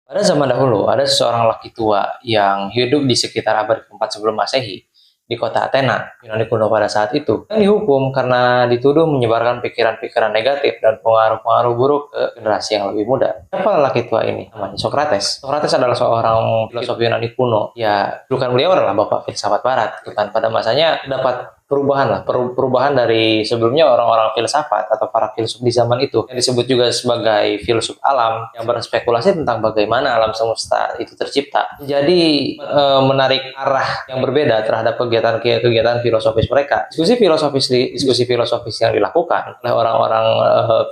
Pada zaman dahulu, ada seseorang laki tua yang hidup di sekitar abad keempat sebelum Masehi di kota Athena, Yunani kuno pada saat itu, yang dihukum karena dituduh menyebarkan pikiran-pikiran negatif dan pengaruh-pengaruh buruk ke generasi yang lebih muda. Siapa laki tua ini? Namanya Socrates. Socrates adalah seorang filosof Yunani kuno. Ya, bukan beliau adalah bapak filsafat barat. Bukan pada masanya dapat perubahan dari sebelumnya orang-orang filsafat atau para filsuf di zaman itu yang disebut juga sebagai filsuf alam yang berspekulasi tentang bagaimana alam semesta itu tercipta. Jadi menarik arah yang berbeda terhadap kegiatan filosofis mereka. Diskusi filosofis yang dilakukan oleh orang-orang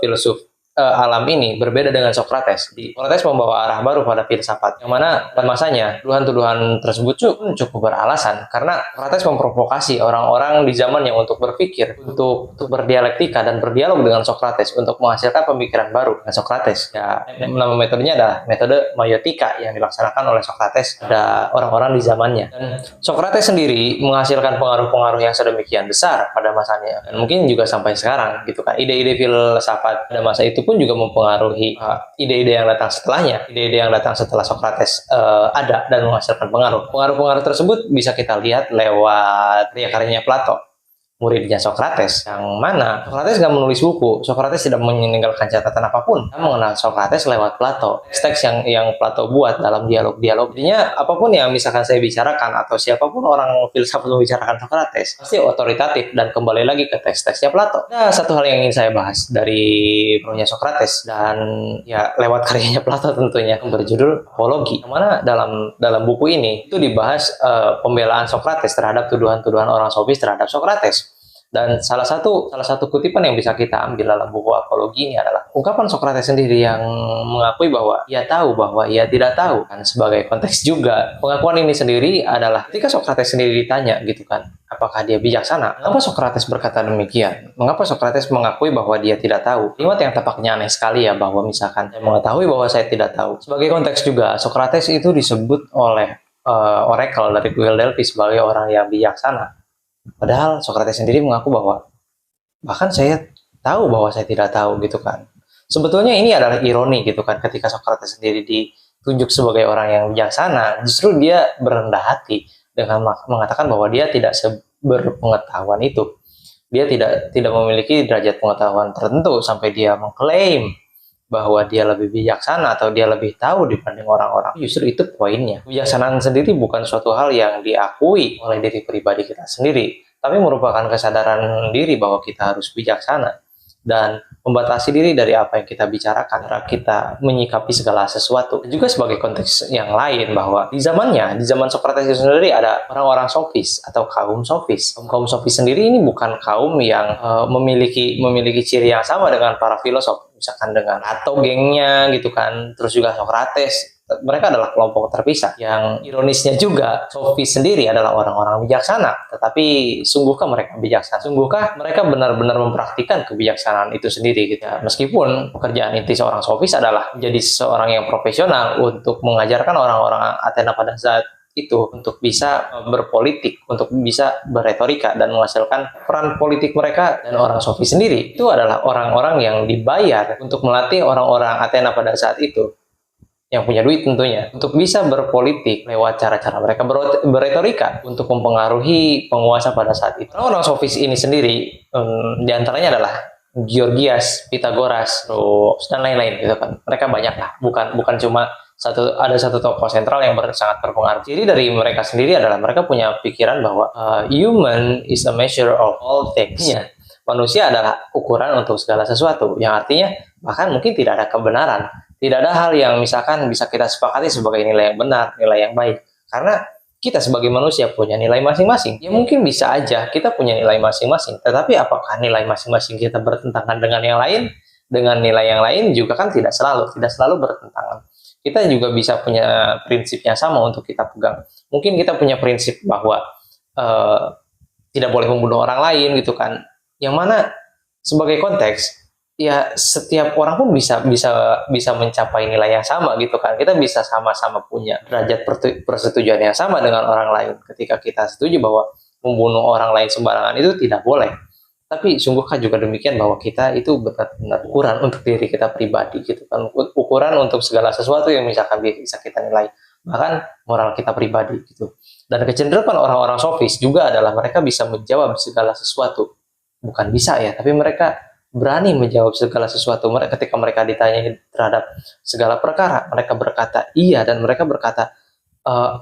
filsuf alam ini berbeda dengan Socrates. Socrates membawa arah baru pada filsafat, yang mana pada masanya tuduhan-tuduhan tersebut cukup beralasan karena Socrates memprovokasi orang-orang di zamannya untuk berpikir, untuk berdialektika dan berdialog dengan Socrates untuk menghasilkan pemikiran baru dengan Socrates. Ya, nama metodenya adalah metode maiotika yang dilaksanakan oleh Socrates pada orang-orang di zamannya. Dan Socrates sendiri menghasilkan pengaruh-pengaruh yang sedemikian besar pada masanya dan mungkin juga sampai sekarang gitu kan. Ide-ide filsafat pada masa itu pun juga mempengaruhi ide-ide yang datang setelahnya, ide-ide yang datang setelah Socrates ada dan menghasilkan pengaruh. Pengaruh-pengaruh tersebut bisa kita lihat lewat karya-karyanya Plato, muridnya Socrates, yang mana Socrates nggak menulis buku. Socrates tidak meninggalkan catatan apapun. Kita mengenal Socrates lewat Plato, teks yang Plato buat dalam dialog-dialog. Jadinya apapun yang misalkan saya bicarakan atau siapapun orang filsafat membicarakan Socrates pasti otoritatif dan kembali lagi ke teks-teksnya Plato. Nah, satu hal yang ingin saya bahas dari bukunya Socrates dan ya lewat karyanya Plato tentunya, yang berjudul Apologi, yang mana dalam buku ini itu dibahas pembelaan Socrates terhadap tuduhan-tuduhan orang sofis terhadap Socrates. Dan salah satu kutipan yang bisa kita ambil dalam buku Apologi ini adalah ungkapan Socrates sendiri yang mengakui bahwa ia tahu bahwa ia tidak tahu. Dan sebagai konteks juga, pengakuan ini sendiri adalah ketika Socrates sendiri ditanya gitu kan, apakah dia bijaksana? Mengapa Socrates berkata demikian? Mengapa Socrates mengakui bahwa dia tidak tahu? Kalimat yang tampaknya aneh sekali ya, bahwa misalkan saya mengetahui bahwa saya tidak tahu. Sebagai konteks juga, Socrates itu disebut oleh Oracle dari Google Delphi sebagai orang yang bijaksana. Padahal Socrates sendiri mengaku bahwa bahkan saya tahu bahwa saya tidak tahu gitu kan. Sebetulnya ini adalah ironi gitu kan, ketika Socrates sendiri ditunjuk sebagai orang yang bijaksana, justru dia berendah hati dengan mengatakan bahwa dia tidak berpengetahuan itu. Dia tidak memiliki derajat pengetahuan tertentu sampai dia mengklaim bahwa dia lebih bijaksana atau dia lebih tahu dibanding orang-orang. Justru itu poinnya. Kebijaksanaan sendiri bukan suatu hal yang diakui oleh diri pribadi kita sendiri, tapi merupakan kesadaran diri bahwa kita harus bijaksana dan membatasi diri dari apa yang kita bicarakan karena kita menyikapi segala sesuatu. Juga sebagai konteks yang lain bahwa di zaman Socrates itu sendiri ada orang-orang sofis atau kaum sofis. Kaum sofis sendiri ini bukan kaum yang memiliki ciri yang sama dengan para filosof, misalkan dengan atau gengnya gitu kan, terus juga Socrates. Mereka adalah kelompok terpisah. Yang ironisnya juga, sofis sendiri adalah orang-orang bijaksana. Tetapi sungguhkah mereka bijaksana? Sungguhkah mereka benar-benar mempraktikkan kebijaksanaan itu sendiri gitu ya? Meskipun pekerjaan inti seorang sofis adalah menjadi seorang yang profesional untuk mengajarkan orang-orang Athena pada saat itu untuk bisa berpolitik, untuk bisa berretorika dan menghasilkan peran politik mereka. Dan orang sofis sendiri itu adalah orang-orang yang dibayar untuk melatih orang-orang Athena pada saat itu, yang punya duit tentunya, untuk bisa berpolitik lewat cara-cara mereka berretorika untuk mempengaruhi penguasa pada saat itu. Orang sofis ini sendiri diantaranya adalah Gorgias, Pythagoras, terus dan lain-lain gitu kan. Mereka banyak lah, bukan cuma ada satu tokoh sentral yang sangat berpengaruh. Jadi dari mereka sendiri adalah mereka punya pikiran bahwa human is a measure of all things. Ya, manusia adalah ukuran untuk segala sesuatu, yang artinya bahkan mungkin tidak ada kebenaran. Tidak ada hal yang misalkan bisa kita sepakati sebagai nilai yang benar, nilai yang baik. Karena kita sebagai manusia punya nilai masing-masing. Ya mungkin bisa aja kita punya nilai masing-masing. Tetapi apakah nilai masing-masing kita bertentangan dengan yang lain? Dengan nilai yang lain juga kan tidak selalu bertentangan. Kita juga bisa punya prinsip yang sama untuk kita pegang. Mungkin kita punya prinsip bahwa tidak boleh membunuh orang lain gitu kan. Yang mana sebagai konteks, ya setiap orang pun bisa mencapai nilai yang sama gitu kan. Kita bisa sama-sama punya derajat persetujuan yang sama dengan orang lain ketika kita setuju bahwa membunuh orang lain sembarangan itu tidak boleh. Tapi sungguhkah juga demikian bahwa kita itu benar-benar ukuran untuk diri kita pribadi gitu kan, ukuran untuk segala sesuatu yang misalkan bisa kita nilai, bahkan moral kita pribadi gitu. Dan kecenderungan orang-orang sofis juga adalah mereka bisa menjawab segala sesuatu, bukan bisa ya, tapi mereka berani menjawab segala sesuatu. Mereka ketika mereka ditanya terhadap segala perkara, mereka berkata iya, dan mereka berkata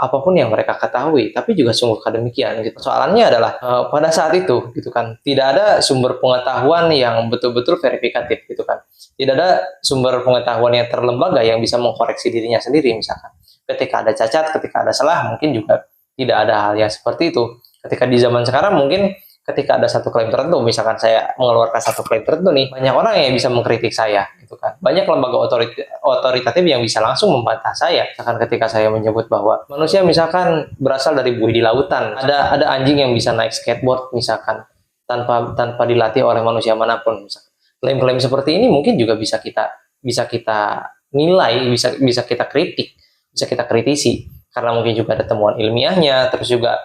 apapun yang mereka ketahui, tapi juga sungguh demikian gitu. Soalannya adalah pada saat itu gitu kan, tidak ada sumber pengetahuan yang betul-betul verifikatif gitu kan. Tidak ada sumber pengetahuan yang terlembaga yang bisa mengkoreksi dirinya sendiri misalkan. Ketika ada cacat, ketika ada salah, mungkin juga tidak ada hal yang seperti itu. Ketika di zaman sekarang mungkin ketika ada satu klaim tertentu, misalkan saya mengeluarkan satu klaim tertentu nih, banyak orang yang bisa mengkritik saya, gitu kan. Banyak lembaga otoritatif yang bisa langsung membantah saya. Misalkan ketika saya menyebut bahwa manusia misalkan berasal dari buih di lautan, ada anjing yang bisa naik skateboard misalkan tanpa dilatih oleh manusia manapun. Misalkan. Klaim-klaim seperti ini mungkin juga bisa kita nilai, bisa kita kritik, bisa kita kritisi, karena mungkin juga ada temuan ilmiahnya, terus juga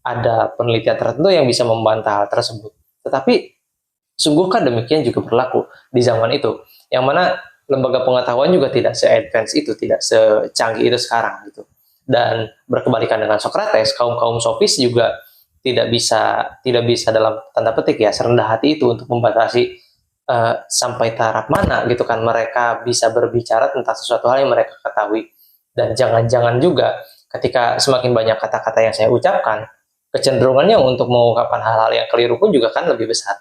ada penelitian tertentu yang bisa membantah hal tersebut. Tetapi sungguhkah demikian juga berlaku di zaman itu, yang mana lembaga pengetahuan juga tidak se-advance itu, tidak secanggih itu sekarang gitu. Dan berkebalikan dengan Socrates, kaum sofis juga tidak bisa dalam tanda petik ya serendah hati itu untuk membatasi sampai taraf mana gitu kan mereka bisa berbicara tentang sesuatu hal yang mereka ketahui. Dan jangan-jangan juga ketika semakin banyak kata-kata yang saya ucapkan, kecenderungannya untuk mengungkapkan hal-hal yang keliru pun juga kan lebih besar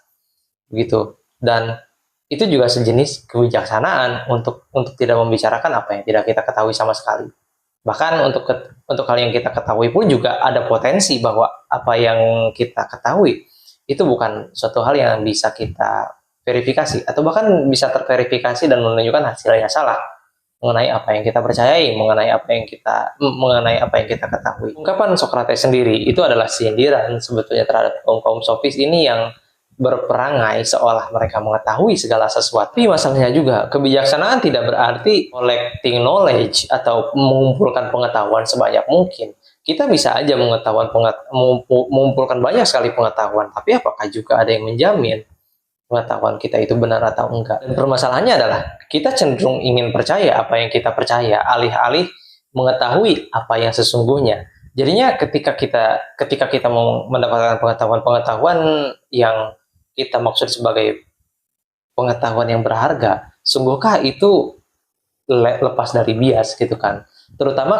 begitu. Dan itu juga sejenis kebijaksanaan untuk tidak membicarakan apa yang tidak kita ketahui sama sekali. Bahkan untuk hal yang kita ketahui pun juga ada potensi bahwa apa yang kita ketahui itu bukan suatu hal yang bisa kita verifikasi, atau bahkan bisa terverifikasi dan menunjukkan hasilnya salah mengenai apa yang kita percayai, mengenai apa yang kita ketahui. Ungkapan Socrates sendiri itu adalah sindiran sebetulnya terhadap kaum sofis ini yang berperangai seolah mereka mengetahui segala sesuatu. Tapi masalahnya juga, kebijaksanaan tidak berarti collecting knowledge atau mengumpulkan pengetahuan sebanyak mungkin. Kita bisa aja mengumpulkan banyak sekali pengetahuan, tapi apakah juga ada yang menjamin pengetahuan kita itu benar atau enggak? Dan permasalahannya adalah kita cenderung ingin percaya apa yang kita percaya alih-alih mengetahui apa yang sesungguhnya. Jadinya ketika kita mau mendapatkan pengetahuan yang kita maksud sebagai pengetahuan yang berharga, sungguhkah itu lepas dari bias gitu kan? Terutama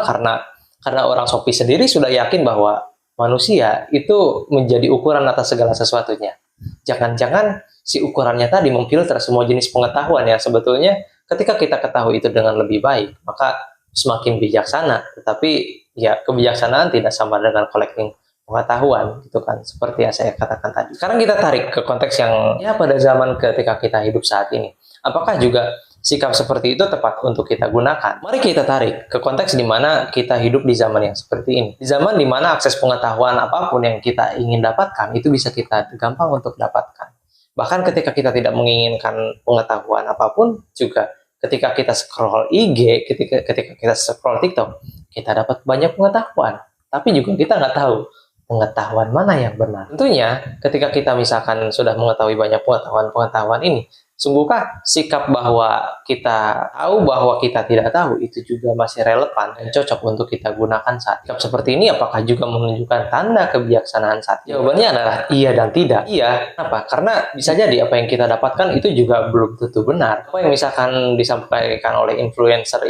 karena orang sofis sendiri sudah yakin bahwa manusia itu menjadi ukuran atas segala sesuatunya. Jangan-jangan si ukurannya tadi memfilter semua jenis pengetahuan yang sebetulnya ketika kita ketahui itu dengan lebih baik, maka semakin bijaksana. Tetapi ya kebijaksanaan tidak sama dengan collecting pengetahuan gitu kan, seperti yang saya katakan tadi. Sekarang kita tarik ke konteks yang ya pada zaman ketika kita hidup saat ini. Apakah juga sikap seperti itu tepat untuk kita gunakan? Mari kita tarik ke konteks di mana kita hidup di zaman yang seperti ini. Di zaman di mana akses pengetahuan apapun yang kita ingin dapatkan itu bisa kita gampang untuk dapatkan. Bahkan ketika kita tidak menginginkan pengetahuan apapun juga, ketika kita scroll IG, ketika kita scroll TikTok, kita dapat banyak pengetahuan. Tapi juga kita nggak tahu pengetahuan mana yang benar. Tentunya ketika kita misalkan sudah mengetahui banyak pengetahuan ini, sungguhkah sikap bahwa kita tahu bahwa kita tidak tahu itu juga masih relevan dan cocok untuk kita gunakan saat sikap seperti ini? Apakah juga menunjukkan tanda kebijaksanaan saat ini? Jawabannya adalah iya dan tidak. Iya, kenapa? Karena bisa jadi apa yang kita dapatkan itu juga belum tentu benar. Apa yang misalkan disampaikan oleh influencer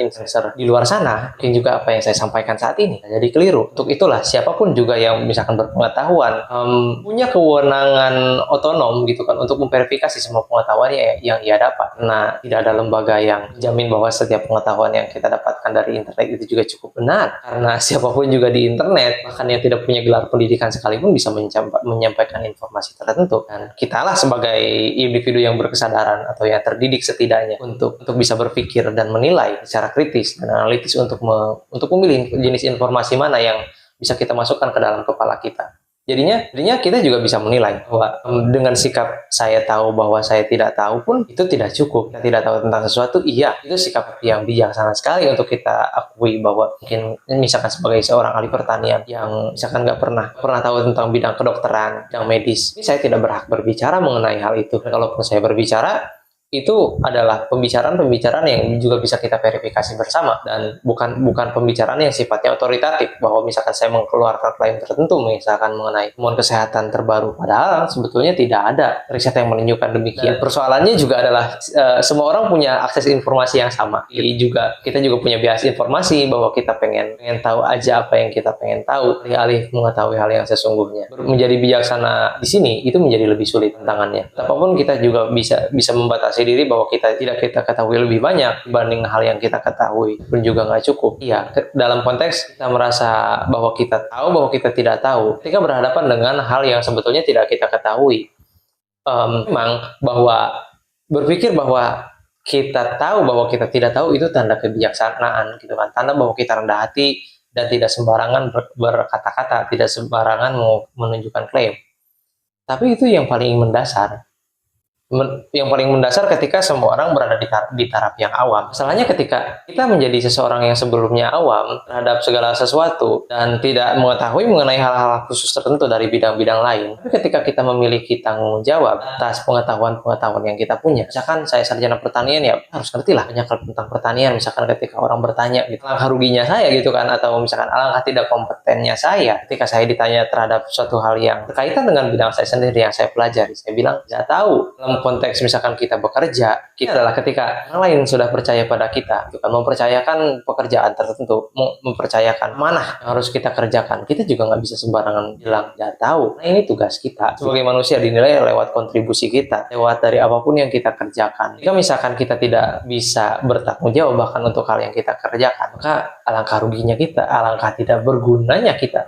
di luar sana, mungkin juga apa yang saya sampaikan saat ini jadi keliru. Untuk itulah siapapun juga yang misalkan berpengetahuan punya kewenangan otonom gitu kan untuk memverifikasi semua pengetahuannya yang ia dapat. Nah, tidak ada lembaga yang menjamin bahwa setiap pengetahuan yang kita dapatkan dari internet itu juga cukup benar. Karena siapapun juga di internet, bahkan yang tidak punya gelar pendidikan sekalipun bisa menyampaikan informasi tertentu. Dan kitalah sebagai individu yang berkesadaran atau yang terdidik setidaknya untuk bisa berpikir dan menilai secara kritis dan analitis untuk memilih jenis informasi mana yang bisa kita masukkan ke dalam kepala kita. Jadinya kita juga bisa menilai bahwa dengan sikap saya tahu bahwa saya tidak tahu pun itu tidak cukup. Kita tidak tahu tentang sesuatu, iya, itu sikap yang bijaksana sekali untuk kita akui bahwa mungkin misalkan sebagai seorang ahli pertanian yang misalkan nggak pernah tahu tentang bidang kedokteran, bidang medis, ini saya tidak berhak berbicara mengenai hal itu. Dan kalaupun saya berbicara, itu adalah pembicaraan yang juga bisa kita verifikasi bersama dan bukan pembicaraan yang sifatnya otoritatif bahwa misalkan saya mengeluarkan klaim tertentu misalkan mengenai temuan kesehatan terbaru, padahal sebetulnya tidak ada riset yang menunjukkan demikian. Persoalannya juga adalah semua orang punya akses informasi yang sama. Kita juga punya bias informasi bahwa kita pengen tahu aja apa yang kita pengen tahu alih-alih mengetahui hal yang sesungguhnya. Menjadi bijaksana di sini itu menjadi lebih sulit tantangannya. Apapun kita juga bisa membatasi diri bahwa kita ketahui lebih banyak dibanding hal yang kita ketahui pun juga nggak cukup. Iya, dalam konteks kita merasa bahwa kita tahu bahwa kita tidak tahu ketika berhadapan dengan hal yang sebetulnya tidak kita ketahui. Memang bahwa berpikir bahwa kita tahu bahwa kita tidak tahu itu tanda kebijaksanaan gitu kan, tanda bahwa kita rendah hati dan tidak sembarangan berkata-kata, tidak sembarangan menunjukkan klaim. Tapi itu yang paling mendasar. Yang paling mendasar ketika semua orang berada di taraf yang awam. Masalahnya ketika kita menjadi seseorang yang sebelumnya awam terhadap segala sesuatu dan tidak mengetahui mengenai hal-hal khusus tertentu dari bidang-bidang lain. Tapi ketika kita memiliki tanggung jawab atas pengetahuan yang kita punya. Misalkan saya sarjana pertanian, ya harus ngerti lah banyak tentang pertanian. Misalkan ketika orang bertanya gitu, alangkah ruginya saya gitu kan, atau misalkan alangkah tidak kompetennya saya ketika saya ditanya terhadap suatu hal yang berkaitan dengan bidang saya sendiri yang saya pelajari. Saya bilang tidak tahu. Konteks misalkan kita bekerja, kita adalah ketika orang lain sudah percaya pada kita, gitu kan, mempercayakan pekerjaan tertentu, mempercayakan mana yang harus kita kerjakan, kita juga nggak bisa sembarangan bilang nggak tahu. Nah, ini tugas kita sebagai manusia dinilai lewat kontribusi kita, lewat dari apapun yang kita kerjakan. Jika misalkan kita tidak bisa bertanggung jawab bahkan untuk hal yang kita kerjakan, maka alangkah ruginya kita, alangkah tidak bergunanya kita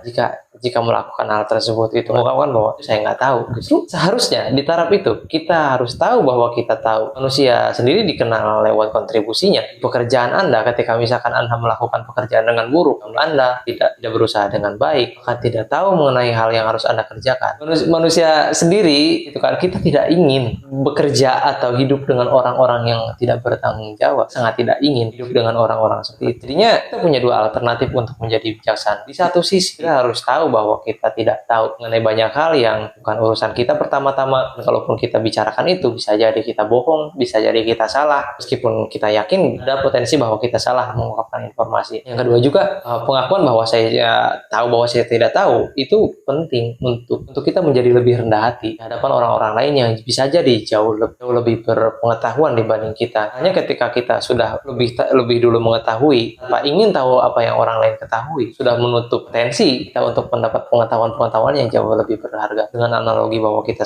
jika melakukan hal tersebut itu mengungkapkan bahwa saya nggak tahu. Justru seharusnya di taraf itu kita harus tahu bahwa kita tahu. Manusia sendiri dikenal lewat kontribusinya. Pekerjaan Anda ketika misalkan Anda melakukan pekerjaan dengan buruk, Anda tidak berusaha dengan baik, maka tidak tahu mengenai hal yang harus Anda kerjakan. Manusia sendiri itu kan kita tidak ingin bekerja atau hidup dengan orang-orang yang tidak bertanggung jawab. Sangat tidak ingin hidup dengan orang-orang seperti itu. Jadinya kita punya dua alternatif untuk menjadi bijaksana. Di satu sisi kita harus tahu bahwa kita tidak tahu mengenai banyak hal yang bukan urusan kita pertama-tama. Kalaupun kita bicarakan itu, bisa jadi kita bohong, bisa jadi kita salah, meskipun kita yakin ada potensi bahwa kita salah mengungkapkan informasi. Yang kedua juga, pengakuan bahwa saya tahu bahwa saya tidak tahu, itu penting untuk kita menjadi lebih rendah hati di hadapan orang-orang lain yang bisa jadi jauh lebih berpengetahuan dibanding kita. Hanya ketika kita sudah lebih dulu mengetahui, ingin tahu apa yang orang lain ketahui, sudah menutup potensi kita untuk mendapat pengetahuan yang jauh lebih berharga. Dengan analogi bahwa kita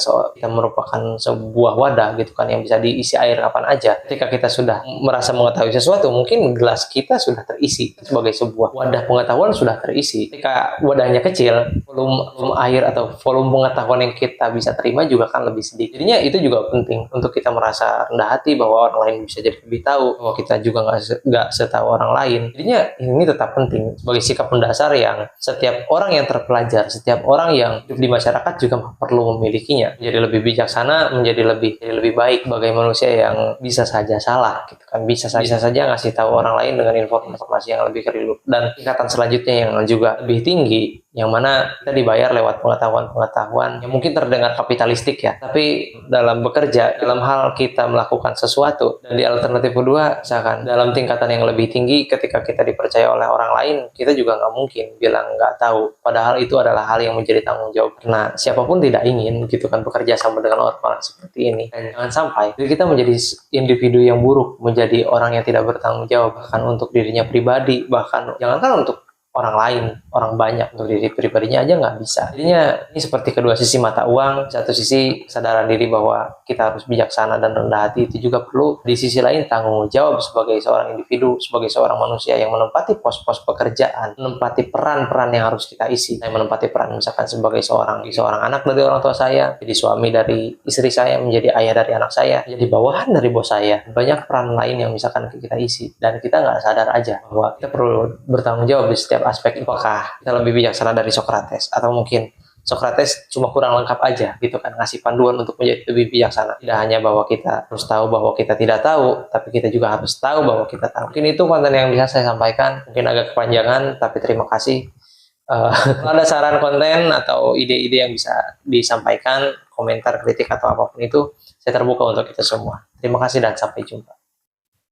merupakan sebuah wadah gitu kan yang bisa diisi air kapan aja. Ketika kita sudah merasa mengetahui sesuatu, mungkin gelas kita sudah terisi sebagai sebuah wadah pengetahuan sudah terisi. Ketika wadahnya kecil, volume air atau volume pengetahuan yang kita bisa terima juga kan lebih sedikit. Jadinya itu juga penting untuk kita merasa rendah hati bahwa orang lain bisa jadi lebih tahu, bahwa kita juga nggak setahu orang lain. Jadinya ini tetap penting sebagai sikap mendasar yang setiap orang yang terpelajar, setiap orang yang hidup di masyarakat juga perlu memilikinya. Menjadi lebih bijaksana, menjadi lebih baik sebagai manusia yang bisa saja salah, gitu kan, bisa saja ngasih tahu orang lain dengan informasi yang lebih keliru. Dan tingkatan selanjutnya yang juga lebih tinggi, yang mana kita dibayar lewat pengetahuan yang mungkin terdengar kapitalistik ya, tapi dalam bekerja, dalam hal kita melakukan sesuatu. Dan di alternatif kedua, misalkan dalam tingkatan yang lebih tinggi, ketika kita dipercaya oleh orang lain, kita juga nggak mungkin bilang nggak tahu, padahal itu adalah hal yang menjadi tanggung jawab. Nah, siapapun tidak ingin gitu kan bekerja sama dengan orang-orang seperti ini. Dan jangan sampai kita menjadi individu yang buruk, menjadi orang yang tidak bertanggung jawab bahkan untuk dirinya pribadi, bahkan jangankan untuk orang lain, orang banyak, untuk diri pribadinya aja nggak bisa. Jadinya ini seperti kedua sisi mata uang. Satu sisi kesadaran diri bahwa kita harus bijaksana dan rendah hati itu juga perlu. Di sisi lain tanggung jawab sebagai seorang individu, sebagai seorang manusia yang menempati pos-pos pekerjaan, menempati peran-peran yang harus kita isi. Saya menempati peran misalkan sebagai seorang anak dari orang tua saya, jadi suami dari istri saya, menjadi ayah dari anak saya, jadi bawahan dari bos saya. Banyak peran lain yang misalkan kita isi dan kita nggak sadar aja bahwa kita perlu bertanggung jawab di setiap aspek. Apakah kita lebih bijaksana dari Socrates, atau mungkin Socrates cuma kurang lengkap aja gitu kan, ngasih panduan untuk menjadi lebih bijaksana. Tidak hanya bahwa kita harus tahu bahwa kita tidak tahu, tapi kita juga harus tahu bahwa kita tahu. Mungkin itu konten yang bisa saya sampaikan, mungkin agak kepanjangan, tapi terima kasih. Kalau ada saran konten atau ide-ide yang bisa disampaikan, komentar, kritik, atau apapun itu, saya terbuka untuk kita semua. Terima kasih dan sampai jumpa.